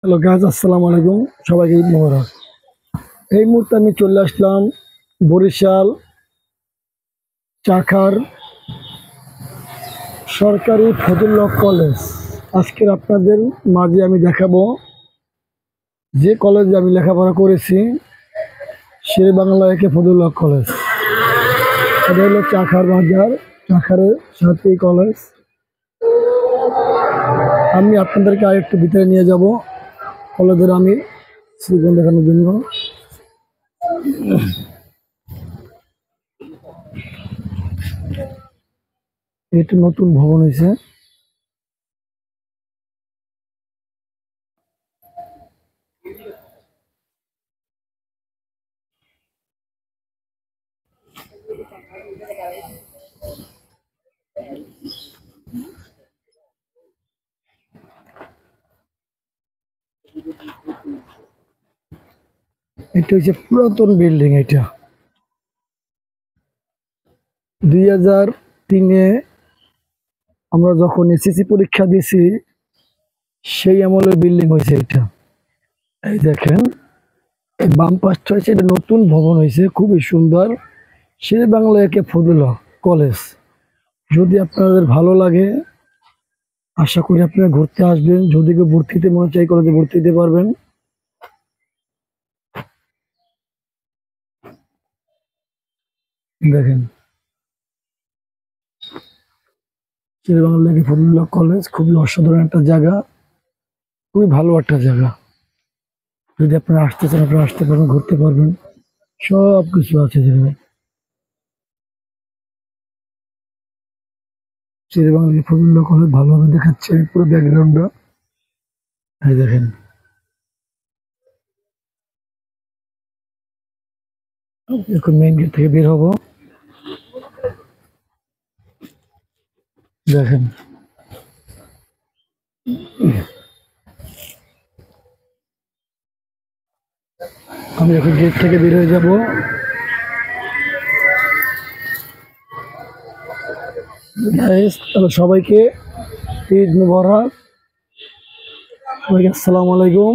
Hello guys, আসসালামু আলাইকুম। সবাইকে ঈদ মোবারক। এই মুহূর্তে আমি চলে আসলাম বরিশাল চাখার সরকারি ফজলুল্লাহ কলেজ। আজকের আপনাদের মাঝে আমি দেখাবো যে কলেজে আমি লেখাপড়া করেছি, শের বাংলা একে ফজলুল্লাহ কলেজ। এটা হলো চাখার বাজার, চাখারের সাথে কলেজ। আমি আপনাদেরকে আরেকটু ভিতরে নিয়ে যাব কলেজের আমি শ্রীগণ দেখানোর জন্য। এটা নতুন ভবন হয়েছে। এটা হচ্ছে পুরাতন বিল্ডিং। এটা 2003-এ আমরা যখন এসএসসি পরীক্ষা দিয়েছি সেই আমলের বিল্ডিং হয়েছে এটা। এই দেখেন, এই বাম পাশটা হয়েছে, এটা নতুন ভবন হয়েছে, খুবই সুন্দর। শের বাংলা একে ফজলুল্লাহ কলেজ। যদি আপনাদের ভালো লাগে, আশা করি আপনারা ঘুরতে আসবেন। যদি কেউ ভর্তিতে মনে চাই কলেজে ভর্তি দিতে পারবেন। দেখেন, শের বাংলা একে ফজলুল্লাহ কলেজ খুবই অসাধারণ একটা জায়গা, খুবই ভালো একটা জায়গা। যদি আপনারা আসতে চান, আপনারা আসতে পারবেন, ঘুরতে পারবেন, সব কিছু আছে যেখানে। শের বাংলা একে ফজলুল্লাহ কলেজ ভালোভাবে দেখাচ্ছে পুরো ব্যাকগ্রাউন্ডটা। এই দেখেন, এখন মেইন গেট থেকে বের হবো। দেখেন, আমি এখন গেট থেকে বের হয়ে যাব। তাহলে সবাইকে ঈদ মুবারক, সবাইকে আসসালামু আলাইকুম।